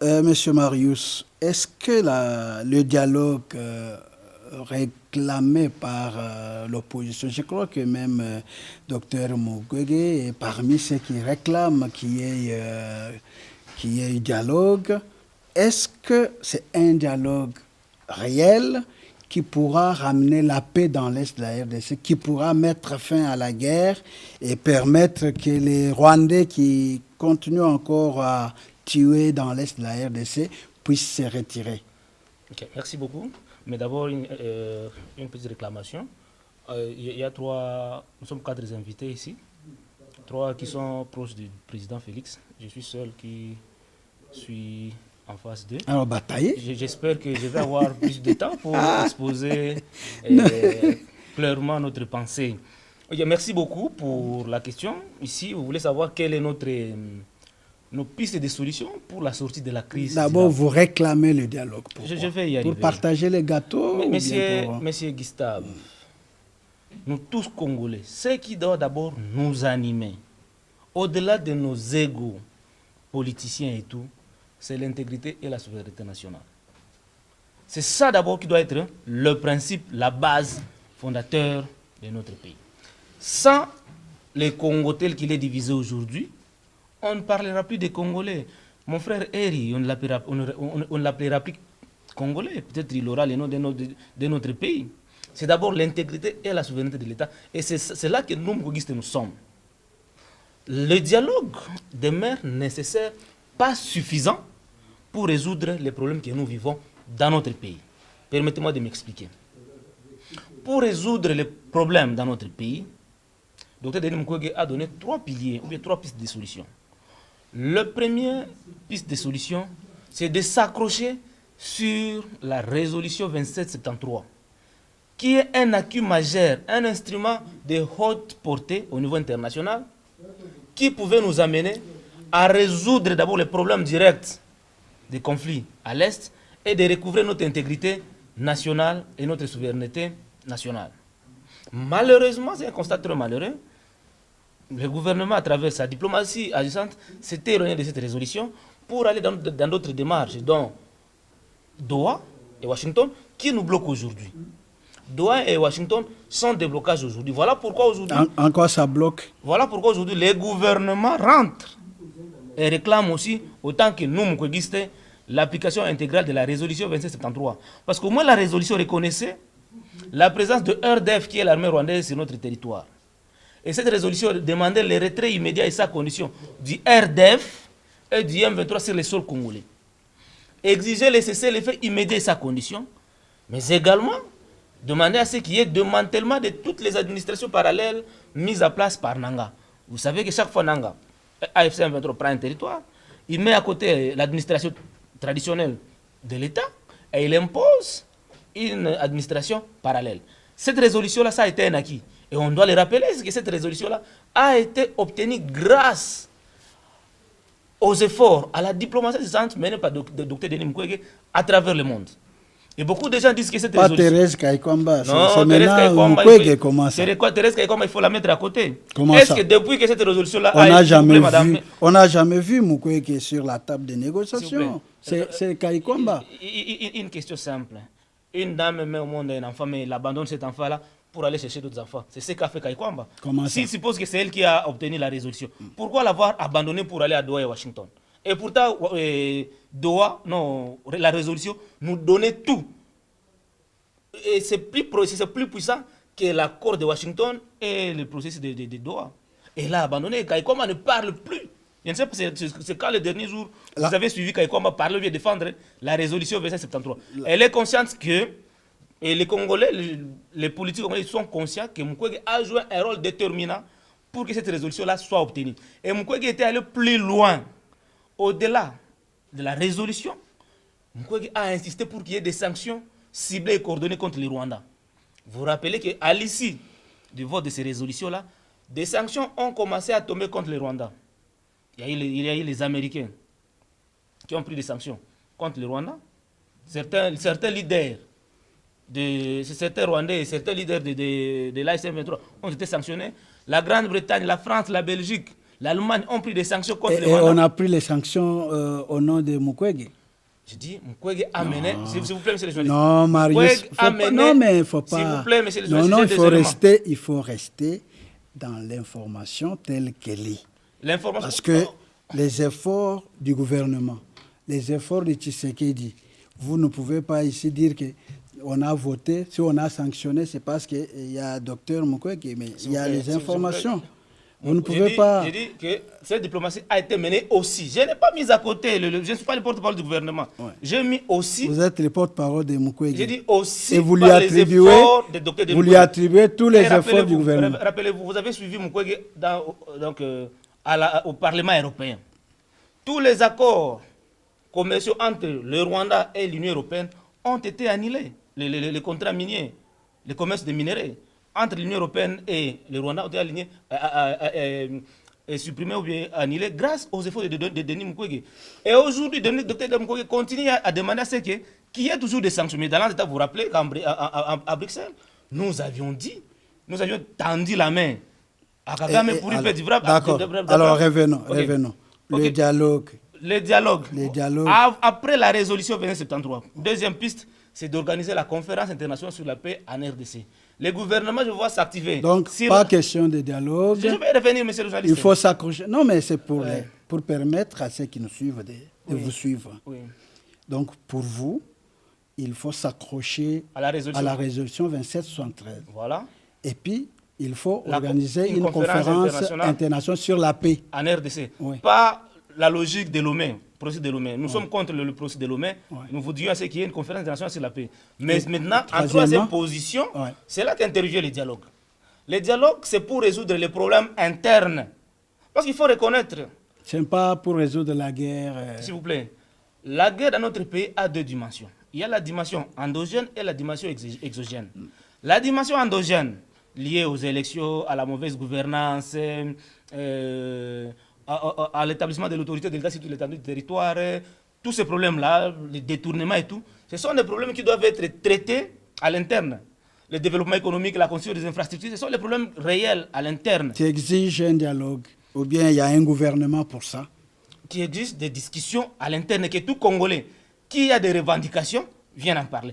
Monsieur Marius, est-ce que le dialogue réclamé par l'opposition, je crois que même Dr Mukwege est parmi ceux qui réclament qu'il y ait dialogue, est-ce que c'est un dialogue réel qui pourra ramener la paix dans l'Est de la RDC, qui pourra mettre fin à la guerre et permettre que les Rwandais qui continuent encore à tuer dans l'Est de la RDC puissent se retirer? Okay, merci beaucoup. Mais d'abord, une petite réclamation. Il y a nous sommes 4 invités ici, 3 qui sont proches du président Félix. Je suis seul qui suis en face d'eux. Alors, batailler. J'espère que je vais avoir plus de temps pour exposer clairement notre pensée. Okay, merci beaucoup pour la question. Ici, vous voulez savoir quelle est nos pistes de solutions pour la sortie de la crise. D'abord, vous réclamez le dialogue. Je vais y arriver. Pour partager les gâteaux. Monsieur Gustave, nous tous Congolais, ce qui doit d'abord nous animer, au-delà de nos égos politiciens et tout, c'est l'intégrité et la souveraineté nationale. C'est ça d'abord qui doit être le principe, la base fondateur de notre pays. Sans les Congo tel qu'il est divisé aujourd'hui, on ne parlera plus des Congolais. Mon frère Eri, on ne l'appellera plus Congolais. Peut-être il aura le nom de notre pays. C'est d'abord l'intégrité et la souveraineté de l'État. Et c'est là que nous, Mougistes, nous sommes. Le dialogue demeure nécessaire, pas suffisant pour résoudre les problèmes que nous vivons dans notre pays. Permettez-moi de m'expliquer. Pour résoudre les problèmes dans notre pays, Dr Denis Mukwege a donné 3 piliers, ou bien 3 pistes de solutions. Le premier piste de solution, c'est de s'accrocher sur la résolution 2773, qui est un acquis majeur, un instrument de haute portée au niveau international, qui pouvait nous amener à résoudre d'abord les problèmes directs des conflits à l'Est et de recouvrir notre intégrité nationale et notre souveraineté nationale. Malheureusement, c'est un constat très malheureux. Le gouvernement, à travers sa diplomatie agissante, s'est éloigné de cette résolution pour aller dans d'autres démarches, dont Doha et Washington, qui nous bloquent aujourd'hui. Doha et Washington sont des blocages aujourd'hui. Voilà pourquoi aujourd'hui... En quoi ça bloque? Voilà pourquoi aujourd'hui les gouvernements rentrent et réclament aussi, autant que nous, Mukwegistes, l'application intégrale de la résolution 2773. Parce qu'au moins la résolution reconnaissait la présence de RDF, qui est l'armée rwandaise, sur notre territoire. Et cette résolution demandait le retrait immédiat et sa condition du RDF et du M23 sur les sols congolais. Exiger le cessez-le-feu immédiat et sa condition, mais également demander à ce qu'il y ait démantèlement de toutes les administrations parallèles mises en place par Nanga. Vous savez que chaque fois Nanga, AFC M23 prend un territoire, il met à côté l'administration traditionnelle de l'État et il impose une administration parallèle. Cette résolution-là, ça a été un acquis. Et on doit le rappeler, que cette résolution-là a été obtenue grâce aux efforts, à la diplomatie menée par Dr Denis Mukwege à travers le monde. Et beaucoup de gens disent que cette résolution... Pas Thérèse Kaikwamba, c'est maintenant Mukwege qui commence. C'est quoi Thérèse Kaikwamba, il faut la mettre à côté. Est-ce que depuis que cette résolution-là on n'a jamais vu Mukwege sur la table de négociation? C'est Kaikwamba. Une question simple. Une dame met au monde un enfant, mais elle abandonne cet enfant-là pour aller chercher d'autres enfants. C'est ce qu'a fait Kaikwamba. S'il suppose que c'est elle qui a obtenu la résolution, pourquoi l'avoir abandonné pour aller à Doha et Washington? Et pourtant, Doha, non, la résolution nous donnait tout. Et c'est plus puissant que l'accord de Washington et le processus de Doha. Et là, abandonné, Kaikwamba ne parle plus. Je ne sais pas, c'est quand le dernier jour, vous avez suivi Kaikwamba parler, vient défendre la résolution 2773. Elle est consciente que, et les Congolais, les politiques congolais sont conscients que Mukwege a joué un rôle déterminant pour que cette résolution-là soit obtenue. Et Mukwege était allé plus loin. Au-delà de la résolution, Mukwege a insisté pour qu'il y ait des sanctions ciblées et coordonnées contre les Rwandais. Vous vous rappelez qu'à l'issue du vote de ces résolutions-là, des sanctions ont commencé à tomber contre les Rwandais. Il y a eu les Américains qui ont pris des sanctions contre les Rwandais. Certains leaders, certains Rwandais et certains leaders de l'ASM 23 ont été sanctionnés. La Grande-Bretagne, la France, la Belgique, l'Allemagne ont pris des sanctions contre le Et Rwanda. on a pris les sanctions au nom de Mukwege. Je dis, Mukwege a mené, s'il vous plaît, monsieur le journaliste. Non, Marius, non, mais il ne faut pas. S'il vous plaît, monsieur le non, journaliste. non, il faut rester dans l'information telle qu'elle est. L'information. Parce que les efforts du gouvernement, les efforts de Tshisekedi, vous ne pouvez pas ici dire qu'on a voté, si on a sanctionné, c'est parce qu'il y a docteur Mukwege, mais il y a les informations. Vous ne pouvez pas... J'ai dit que cette diplomatie a été menée aussi. Je n'ai pas mis à côté, je ne suis pas le porte-parole du gouvernement. Ouais. J'ai mis aussi... Vous êtes le porte-parole de Mukwege. J'ai dit aussi et vous lui attribuez, vous lui attribuez tous les efforts du gouvernement. Rappelez-vous, vous avez suivi Mukwege au Parlement européen. Tous les accords commerciaux entre le Rwanda et l'Union européenne ont été annulés. Les contrats miniers, le commerce des minerais entre l'Union européenne et le Rwanda ont été alignés, supprimés ou bien annulés grâce aux efforts de Denis Mukwege. Et aujourd'hui, le docteur Mukwege continue à demander à ce qu'il y ait toujours des sanctions. Mais dans l'État, vous vous rappelez qu'à Bruxelles, nous avions tendu la main à Kagame pour lui faire du vrai. D'accord. Alors revenons. Okay. Le dialogue. Après la résolution 2073, deuxième piste, c'est d'organiser la conférence internationale sur la paix en RDC. Les gouvernements, je vois s'activer. Donc, pas question de dialogue. Je vais revenir, monsieur le journaliste. Il faut s'accrocher. Non, mais c'est pour permettre à ceux qui nous suivent de vous suivre. Oui. Donc, pour vous, il faut s'accrocher à la résolution 2773. Voilà. Et puis, il faut organiser une conférence internationale sur la paix. En RDC. Oui. Pas la logique de Lomé. Procès de Lomé. Nous sommes contre le procès de Lomé. Nous voudrions qu'il y ait une conférence internationale sur la paix. Mais maintenant, en troisième position, c'est là qu'intervient le dialogue. Le dialogue, c'est pour résoudre les problèmes internes. Parce qu'il faut reconnaître... Ce n'est pas pour résoudre la guerre... S'il vous plaît. La guerre dans notre pays a deux dimensions. Il y a la dimension endogène et la dimension exogène. La dimension endogène, liée aux élections, à la mauvaise gouvernance... à l'établissement de l'autorité de l'État sur l'étendue du territoire, tous ces problèmes-là, les détournements et tout, ce sont des problèmes qui doivent être traités à l'interne. Le développement économique, la construction des infrastructures, ce sont les problèmes réels à l'interne. Qui exigent un dialogue, ou bien il y a un gouvernement pour ça? Qui exige des discussions à l'interne, que tout Congolais qui a des revendications vienne en parler.